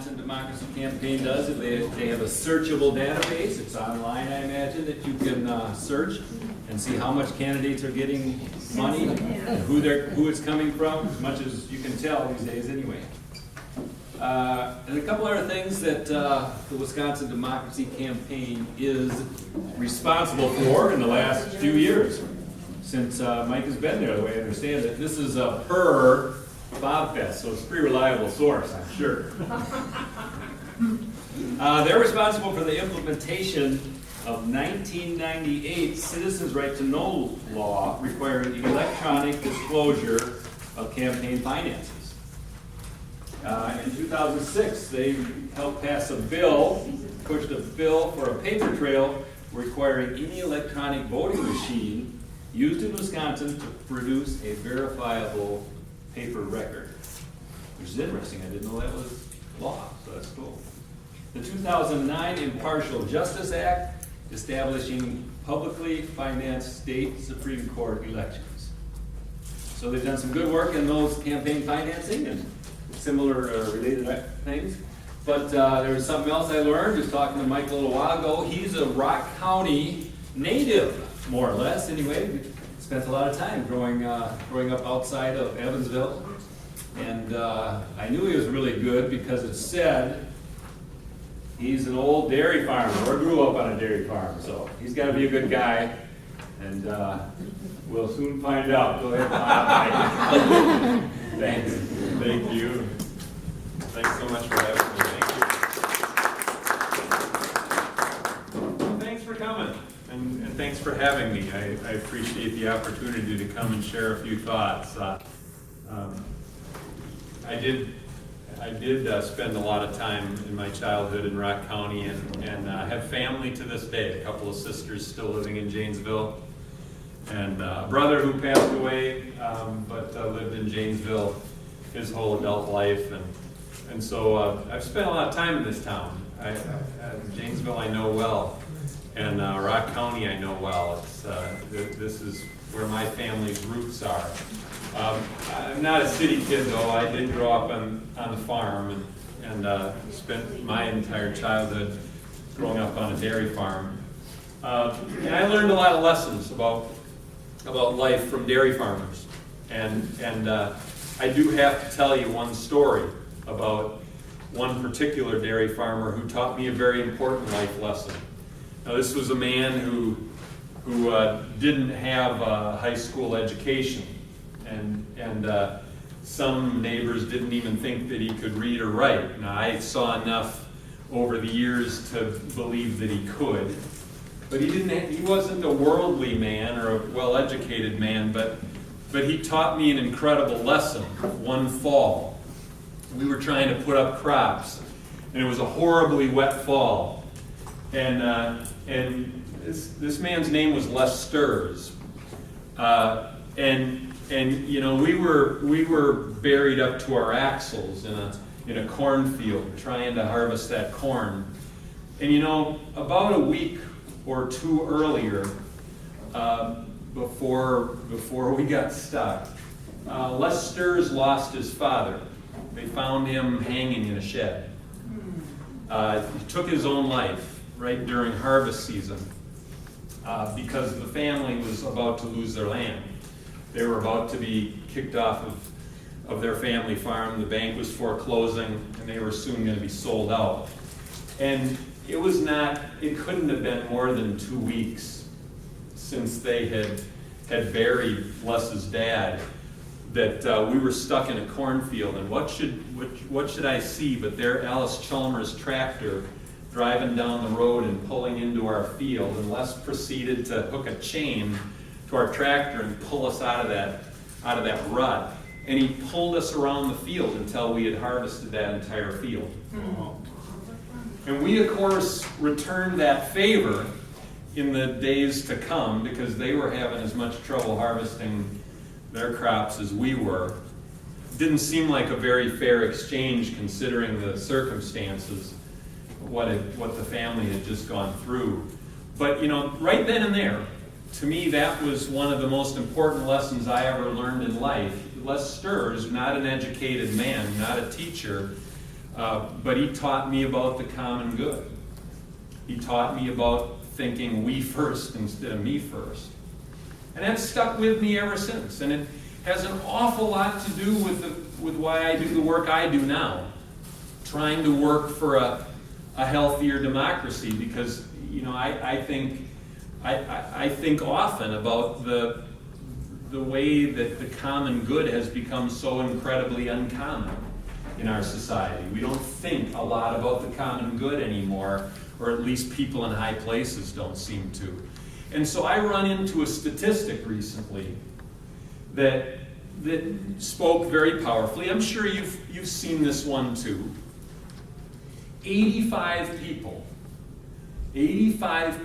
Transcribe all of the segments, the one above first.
Wisconsin Democracy Campaign does is they have a searchable database. It's online, I imagine, that you can search and see how much candidates are getting money and who it's coming from, as much as you can tell these days anyway. And a couple other things that the Wisconsin Democracy Campaign is responsible for in the last few years, since Mike has been there, the way I understand it. This is per Bobfest, so it's a pretty reliable source, I'm sure. They're responsible for the implementation of 1998 Citizens' Right to Know law requiring electronic disclosure of campaign finances. In 2006, they helped pass a bill, pushed a bill for a paper trail requiring any electronic voting machine used in Wisconsin to produce a verifiable paper record, which is interesting. I didn't know that was law, so that's cool. The 2009 Impartial Justice Act, establishing publicly financed state Supreme Court elections. So they've done some good work in those campaign financing and similar related things. But there was something else I learned just talking to Mike a little while ago. He's a Rock County native, more or less. Anyway, spent a lot of time growing up outside of Evansville, and I knew he was really good because it said he's an old dairy farmer or grew up on a dairy farm, so he's got to be a good guy, and we'll soon find out. Go ahead, Mike. Thanks. Thank you. Thanks so much for having me. Thank you. Well, thanks for coming. And thanks for having me. I appreciate the opportunity to come and share a few thoughts. I did spend a lot of time in my childhood in Rock County and have family to this day. A couple of sisters still living in Janesville, and a brother who passed away, but lived in Janesville his whole adult life. And so I've spent a lot of time in this town. Janesville I know well. And Rock County I know well. This is where my family's roots are. I'm not a city kid though. I did grow up on the farm and spent my entire childhood growing up on a dairy farm. And I learned a lot of lessons about life from dairy farmers. And I do have to tell you one story about one particular dairy farmer who taught me a very important life lesson. Now, this was a man who didn't have a high school education, and some neighbors didn't even think that he could read or write. Now, I saw enough over the years to believe that he could, but he wasn't a worldly man or a well-educated man, but he taught me an incredible lesson. One fall, we were trying to put up crops, and it was a horribly wet fall. And this man's name was Les Sturz, and you know we were buried up to our axles in a cornfield trying to harvest that corn, and you know about a week or two earlier, before we got stuck, Les Sturz lost his father. They found him hanging in a shed. He took his own life right during harvest season because the family was about to lose their land. They were about to be kicked off of their family farm. The bank was foreclosing, and they were soon going to be sold out. And it couldn't have been more than 2 weeks since they had buried Les's dad that we were stuck in a cornfield. And what should I see but there Alice Chalmers' tractor driving down the road and pulling into our field, and Les proceeded to hook a chain to our tractor and pull us out of that rut. And he pulled us around the field until we had harvested that entire field. And we, of course, returned that favor in the days to come because they were having as much trouble harvesting their crops as we were. Didn't seem like a very fair exchange considering the circumstances, what the family had just gone through. But you know, right then and there, to me, that was one of the most important lessons I ever learned in life. Les Sturz, not an educated man, not a teacher, But he taught me about the common good. He taught me about thinking we first instead of me first. And that's stuck with me ever since. And it has an awful lot to do with why I do the work I do now. Trying to work for a healthier democracy, because I think often about the way that the common good has become so incredibly uncommon in our society. We don't think a lot about the common good anymore, or at least people in high places don't seem to. And so I run into a statistic recently that spoke very powerfully. I'm sure you've seen this one too. 85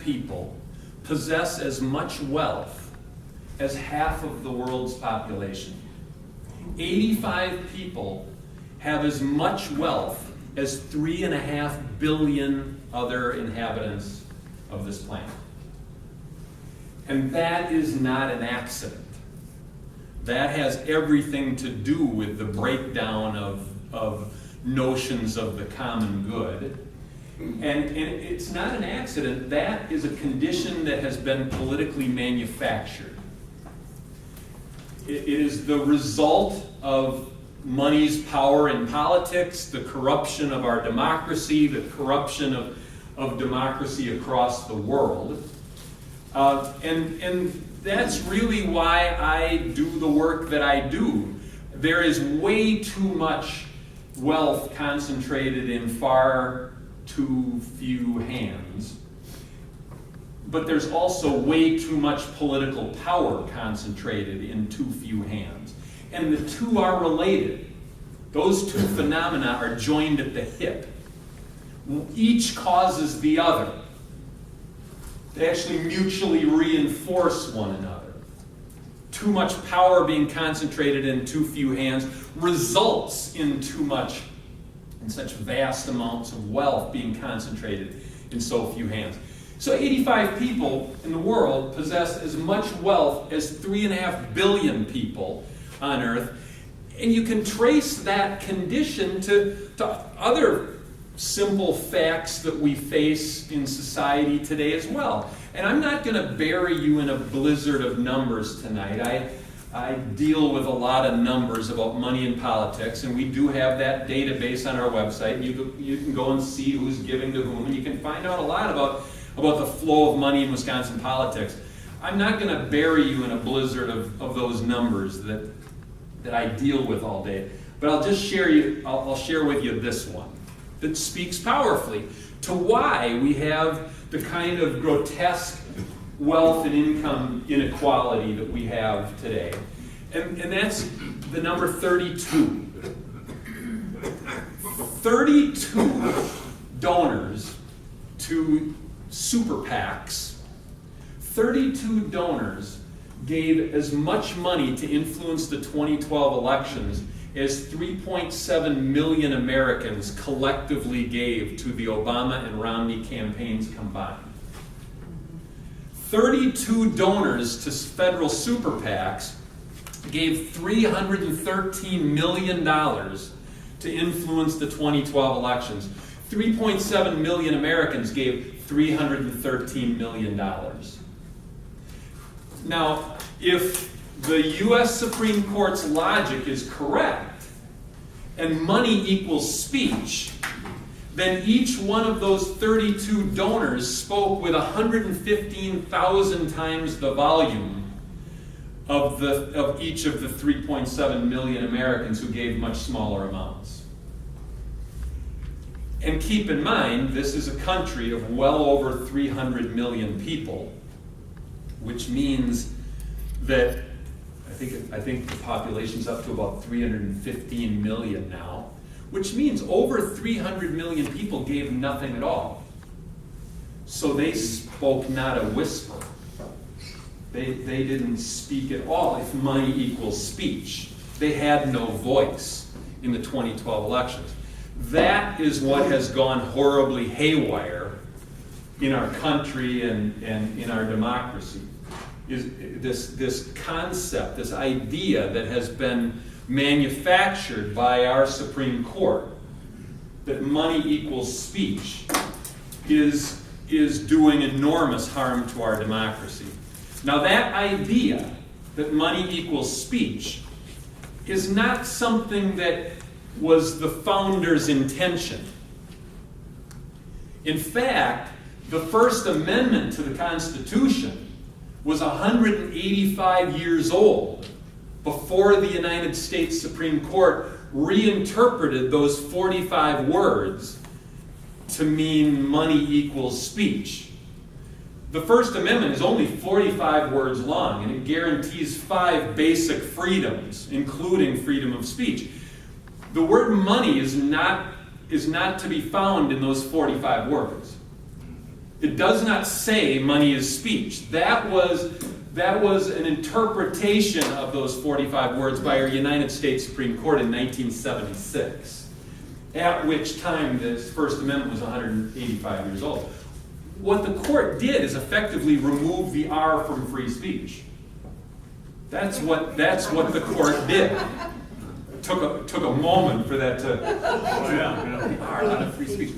people possess as much wealth as half of the world's population. 85 people have as much wealth as 3.5 billion other inhabitants of this planet. And that is not an accident. That has everything to do with the breakdown of notions of the common good. And it's not an accident. That is a condition that has been politically manufactured. It is the result of money's power in politics, the corruption of our democracy, the corruption of democracy across the world. And that's really why I do the work that I do. There is way too much wealth concentrated in far too few hands. But there's also way too much political power concentrated in too few hands. And the two are related. Those two phenomena are joined at the hip. Each causes the other. They actually mutually reinforce one another. Too much power being concentrated in too few hands results in such vast amounts of wealth being concentrated in so few hands. So 85 people in the world possess as much wealth as 3.5 billion people on Earth. And you can trace that condition to other simple facts that we face in society today as well. And I'm not going to bury you in a blizzard of numbers tonight. I deal with a lot of numbers about money and politics, and we do have that database on our website. You can go and see who's giving to whom, and you can find out a lot about the flow of money in Wisconsin politics. I'm not going to bury you in a blizzard of those numbers that I deal with all day, but I'll just share with you this one that speaks powerfully to why we have the kind of grotesque wealth and income inequality that we have today. And that's the number 32. 32 donors to super PACs, 32 donors gave as much money to influence the 2012 elections as 3.7 million Americans collectively gave to the Obama and Romney campaigns combined. 32 donors to federal super PACs gave $313 million to influence the 2012 elections. 3.7 million Americans gave $313 million. Now, if the U.S. Supreme Court's logic is correct, and money equals speech, then each one of those 32 donors spoke with 115,000 times the volume of each of the 3.7 million Americans who gave much smaller amounts. And keep in mind, this is a country of well over 300 million people, which means that I think the population's up to about 315 million now, which means over 300 million people gave nothing at all. So they spoke not a whisper. They didn't speak at all if money equals speech. They had no voice in the 2012 elections. That is what has gone horribly haywire in our country and in our democracy. Is this concept, this idea that has been manufactured by our Supreme Court, that money equals speech is doing enormous harm to our democracy. Now, that idea that money equals speech is not something that was the founders' intention. In fact, the First Amendment to the Constitution was 185 years old before the United States Supreme Court reinterpreted those 45 words to mean money equals speech. The First Amendment is only 45 words long, and it guarantees 5 basic freedoms, including freedom of speech. The word money is not to be found in those 45 words. It does not say money is speech. That was an interpretation of those 45 words by our United States Supreme Court in 1976, at which time the First Amendment was 185 years old. What the court did is effectively remove the R from free speech. That's what the court did. Took a moment for that to the R out of free speech.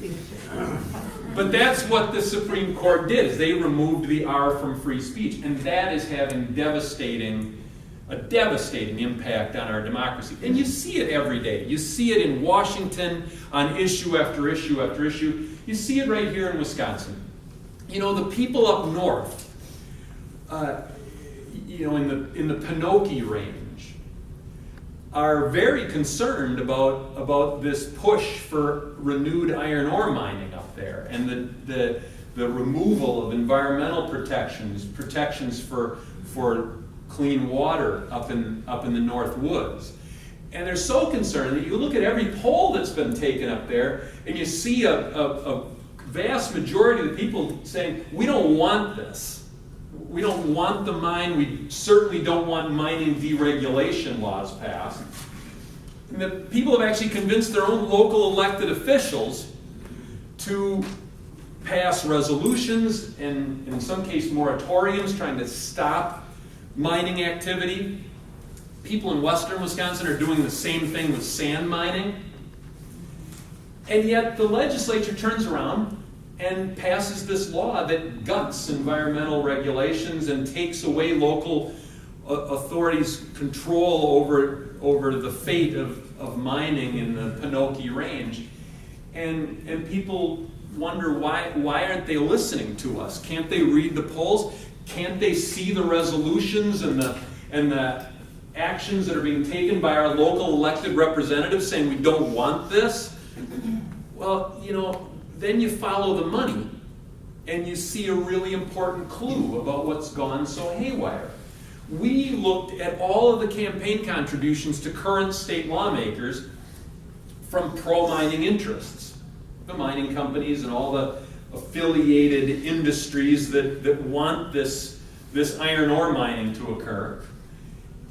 But that's what the Supreme Court did, is they removed the R from free speech, and that is having a devastating impact on our democracy. And you see it every day. You see it in Washington on issue after issue after issue. You see it right here in Wisconsin. You know, the people up north, in the Pinocchio range, are very concerned about this push for renewed iron ore mining up there, and the removal of environmental protections for clean water up in the North Woods. And they're so concerned that you look at every poll that's been taken up there, and you see a vast majority of the people saying, we don't want this. We don't want the mine. We certainly don't want mining deregulation laws passed. And the people have actually convinced their own local elected officials to pass resolutions and, in some cases, moratoriums trying to stop mining activity. People in western Wisconsin are doing the same thing with sand mining. And yet the legislature turns around and passes this law that guts environmental regulations and takes away local authorities' control over the fate of mining in the Pinocchio Range. And people wonder why aren't they listening to us? Can't they read the polls? Can't they see the resolutions and the actions that are being taken by our local elected representatives saying we don't want this? Well, then you follow the money and you see a really important clue about what's gone so haywire. We looked at all of the campaign contributions to current state lawmakers from pro-mining interests, the mining companies and all the affiliated industries that want this iron ore mining to occur.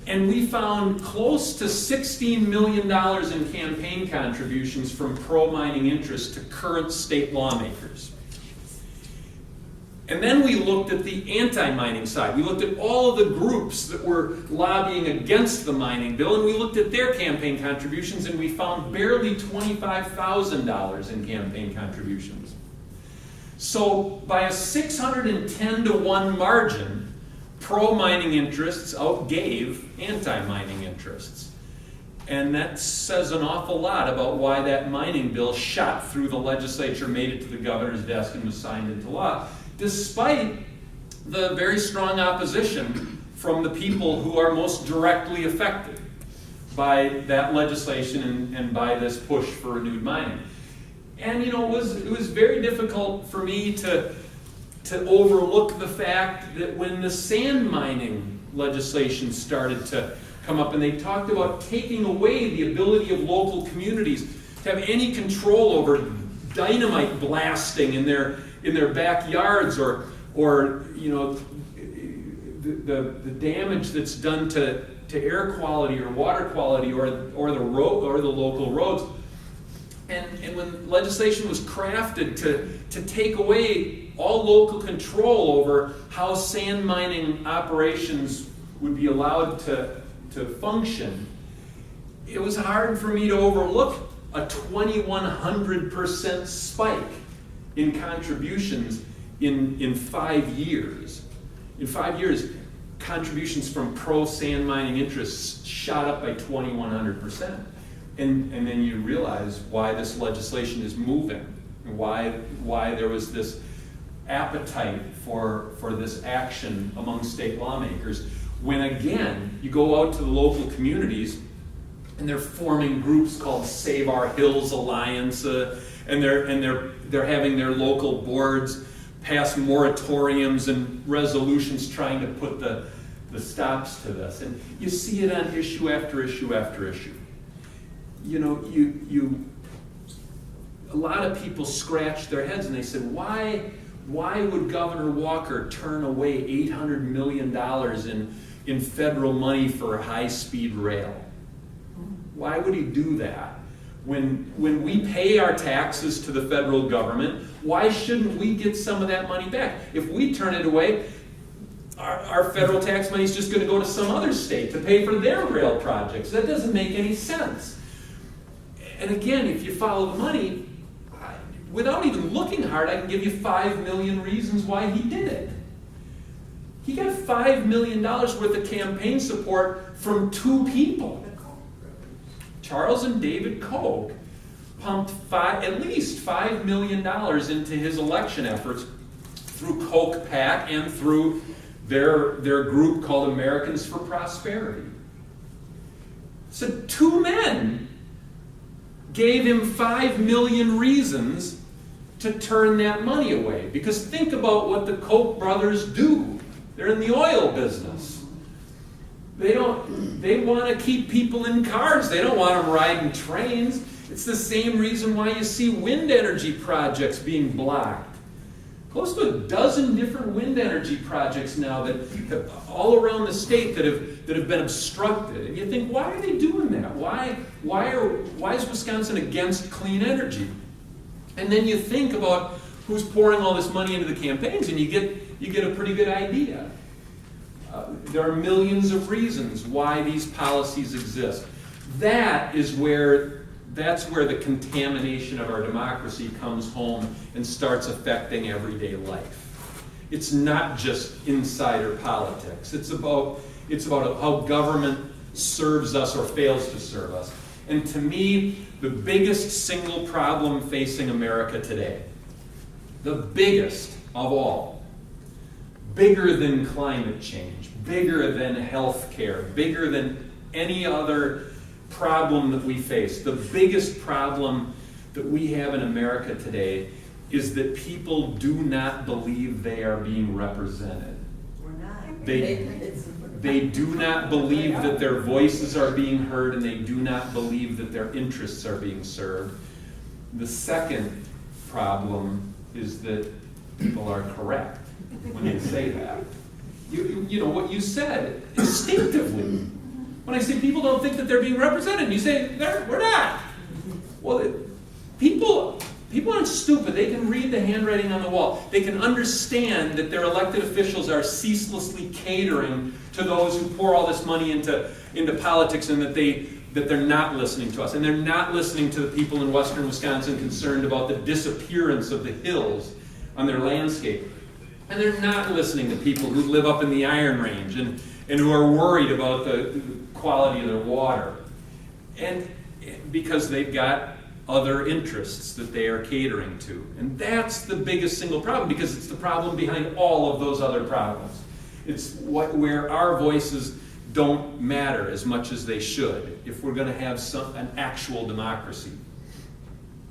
And we found close to $16 million in campaign contributions from pro-mining interests to current state lawmakers. And then we looked at the anti-mining side. We looked at all of the groups that were lobbying against the mining bill, and we looked at their campaign contributions, and we found barely $25,000 in campaign contributions. So by a 610-to-1 margin, pro-mining interests outgave anti-mining interests. And that says an awful lot about why that mining bill shot through the legislature, made it to the governor's desk, and was signed into law, despite the very strong opposition from the people who are most directly affected by that legislation and by this push for renewed mining. And it was very difficult for me to overlook the fact that when the sand mining legislation started to come up, and they talked about taking away the ability of local communities to have any control over dynamite blasting in their backyards, or the damage that's done to air quality or water quality or the local roads. And when legislation was crafted to take away all local control over how sand mining operations would be allowed to function, it was hard for me to overlook a 2,100% spike in contributions in 5 years. In 5 years, contributions from pro-sand mining interests shot up by 2,100%. And then you realize why this legislation is moving, and why there was this appetite for this action among state lawmakers. When again, you go out to the local communities and they're forming groups called Save Our Hills Alliance, and they're having their local boards pass moratoriums and resolutions trying to put the stops to this. And you see it on issue after issue after issue. You know, a lot of people scratch their heads and they said, why would Governor Walker turn away $800 million in federal money for high-speed rail? Why would he do that? When we pay our taxes to the federal government, why shouldn't we get some of that money back? If we turn it away, our federal tax money is just going to go to some other state to pay for their rail projects. That doesn't make any sense. And again, if you follow the money, without even looking hard, I can give you 5 million reasons why he did it. He got $5 million worth of campaign support from 2 people. Charles and David Koch pumped at least $5 million into his election efforts through Koch PAC and through their group called Americans for Prosperity. So 2 men gave him 5 million reasons to turn that money away. Because think about what the Koch brothers do. They're in the oil business. They want to keep people in cars. They don't want them riding trains. It's the same reason why you see wind energy projects being blocked. Close to a dozen different wind energy projects now that all around the state that have been obstructed. And you think, why are they doing that? Why is Wisconsin against clean energy? And then you think about who's pouring all this money into the campaigns, and you get a pretty good idea. There are millions of reasons why these policies exist. That's where the contamination of our democracy comes home and starts affecting everyday life. It's not just insider politics. It's about how government serves us or fails to serve us. And to me, the biggest single problem facing America today, the biggest of all, bigger than climate change, bigger than health care, bigger than any other problem that we face, the biggest problem that we have in America today is that people do not believe they are being represented. We're not. They do not believe that their voices are being heard, and they do not believe that their interests are being served. The second problem is that people are correct when they say that. You know what you said instinctively. When I say people don't think that they're being represented, you say, we're not. Well, people aren't stupid. They can read the handwriting on the wall. They can understand that their elected officials are ceaselessly catering to those who pour all this money into politics, and that they're not listening to us. And they're not listening to the people in western Wisconsin concerned about the disappearance of the hills on their landscape. And they're not listening to people who live up in the Iron Range and who are worried about the quality of their water. And because they've got other interests that they are catering to. And that's the biggest single problem, because it's the problem behind all of those other problems. It's where our voices don't matter as much as they should if we're going to have an actual democracy.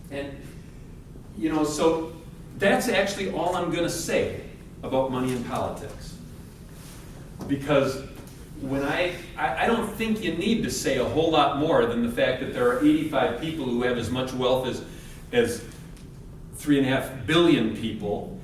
And, so that's actually all I'm going to say about money in politics. Because when I don't think you need to say a whole lot more than the fact that there are 85 people who have as much wealth as 3.5 billion people,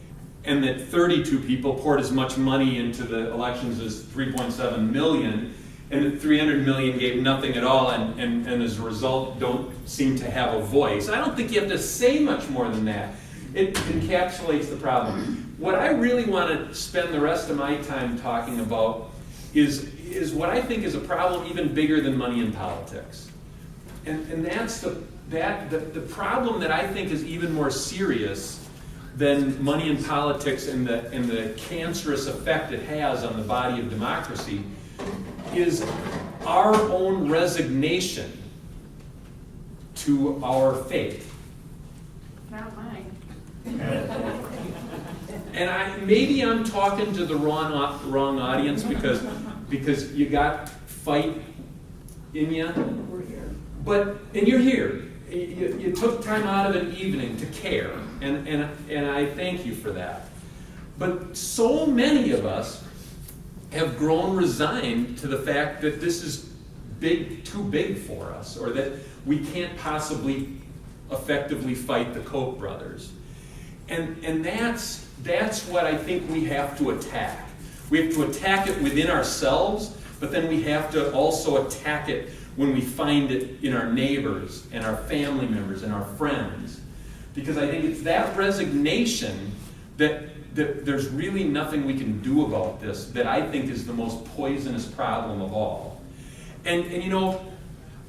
and that 32 people poured as much money into the elections as 3.7 million, and that 300 million gave nothing at all, and as a result don't seem to have a voice. I don't think you have to say much more than that. It encapsulates the problem. What I really want to spend the rest of my time talking about is what I think is a problem even bigger than money in politics. And that's the problem that I think is even more serious than money in politics and the cancerous effect it has on the body of democracy is our own resignation to our fate. Not mine. And maybe I'm talking to the wrong audience because you got fight in you. We're here. And you're here. You took time out of an evening to care, and I thank you for that. But so many of us have grown resigned to the fact that this is too big for us, or that we can't possibly effectively fight the Koch brothers. And that's what I think we have to attack. We have to attack it within ourselves, but then we have to also attack it when we find it in our neighbors and our family members and our friends. Because I think it's that resignation that there's really nothing we can do about this that I think is the most poisonous problem of all. And you know,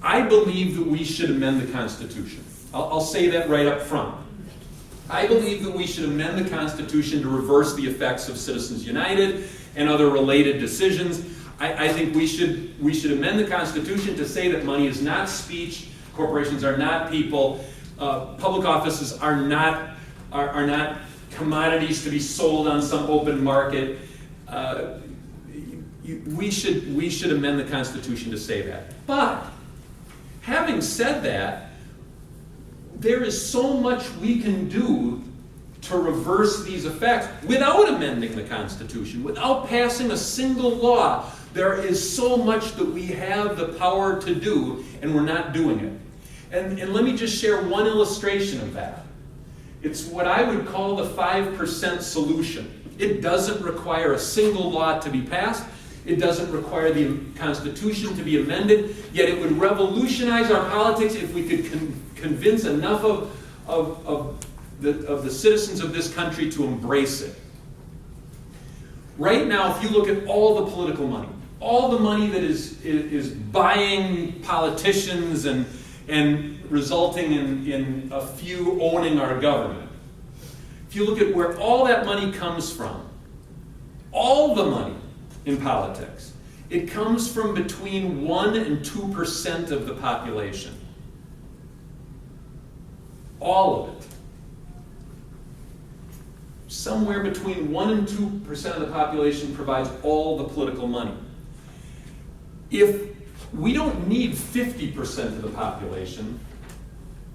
I believe that we should amend the Constitution. I'll say that right up front. I believe that we should amend the Constitution to reverse the effects of Citizens United and other related decisions. I think we should amend the Constitution to say that money is not speech, corporations are not people, public offices are not commodities to be sold on some open market. We should amend the Constitution to say that. But having said that, there is so much we can do to reverse these effects without amending the Constitution, without passing a single law. There is so much that we have the power to do, and we're not doing it. And let me just share one illustration of that. It's what I would call the 5% solution. It doesn't require a single law to be passed. It doesn't require the Constitution to be amended, yet it would revolutionize our politics if we could convince enough of the citizens of this country to embrace it. Right now, if you look at all the political money, all the money that is buying politicians and resulting in a few owning our government, if you look at where all that money comes from, all the money in politics, it comes from between 1% and 2% of the population. All of it. Somewhere between 1% and 2% of the population provides all the political money. If we don't need 50% of the population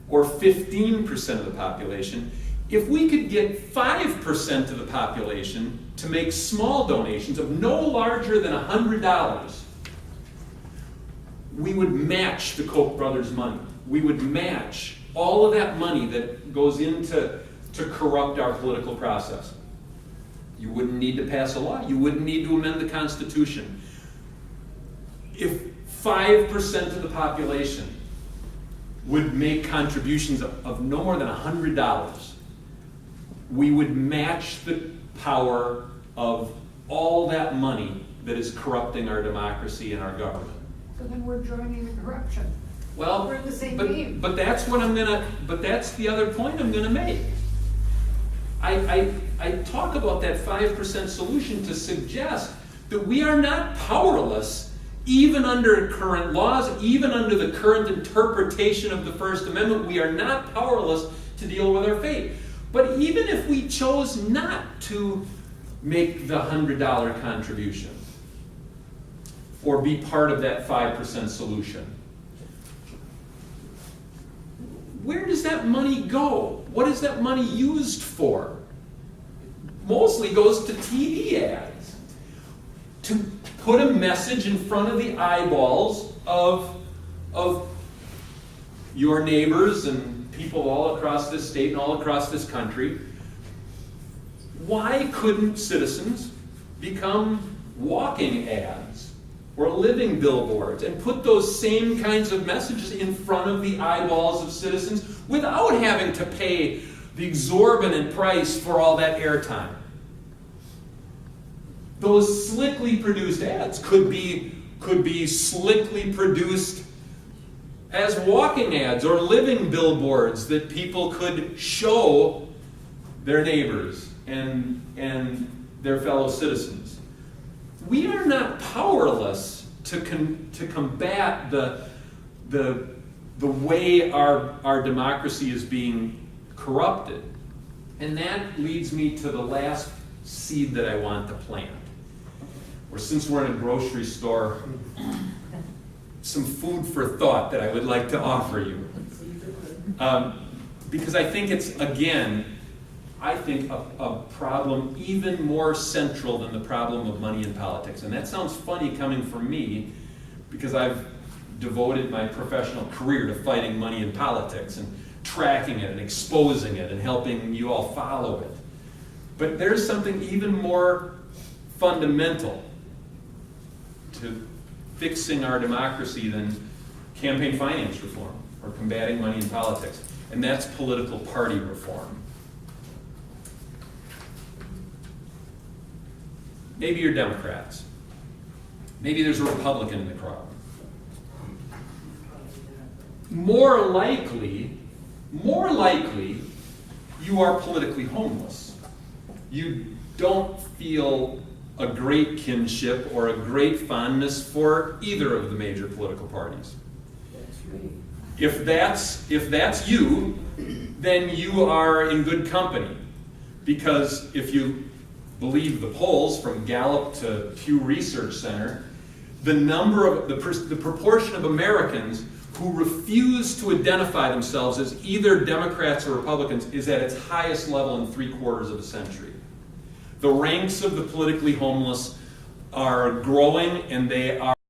or 15% of the population, if we could get 5% of the population to make small donations of no larger than $100, we would match the Koch brothers' money. We would match all of that money that goes into corrupt our political process. You wouldn't need to pass a law. You wouldn't need to amend the Constitution. If 5% of the population would make contributions of no more than $100, we would match the power of all that money that is corrupting our democracy and our government. So then we're joining the corruption. Well, we're in the same team. But that's the other point I'm gonna make. I talk about that 5% solution to suggest that we are not powerless, even under current laws, even under the current interpretation of the First Amendment. We are not powerless to deal with our fate. But even if we chose not to make the $100 contribution or be part of that 5% solution, where does that money go? What is that money used for? Mostly goes to TV ads, to put a message in front of the eyeballs of your neighbors and people all across this state and all across this country. Why couldn't citizens become walking ads or living billboards and put those same kinds of messages in front of the eyeballs of citizens without having to pay the exorbitant price for all that airtime? Those slickly produced ads could be slickly produced as walking ads or living billboards that people could show their neighbors and their fellow citizens. We are not powerless to combat the way our democracy is being corrupted. And that leads me to the last seed that I want to plant. Or since we're in a grocery store, some food for thought that I would like to offer you. Because I think it's, again, a problem even more central than the problem of money in politics. And that sounds funny coming from me, because I've devoted my professional career to fighting money in politics and tracking it and exposing it and helping you all follow it. But there's something even more fundamental to fixing our democracy than campaign finance reform or combating money in politics, and that's political party reform. Maybe you're Democrats. Maybe there's a Republican in the crowd. More likely, you are politically homeless. You don't feel a great kinship or a great fondness for either of the major political parties. If that's you, then you are in good company. Because if you believe the polls from Gallup to Pew Research Center, the proportion of Americans who refuse to identify themselves as either Democrats or Republicans is at its highest level in 3/4 of a century. The ranks of the politically homeless are growing, and they are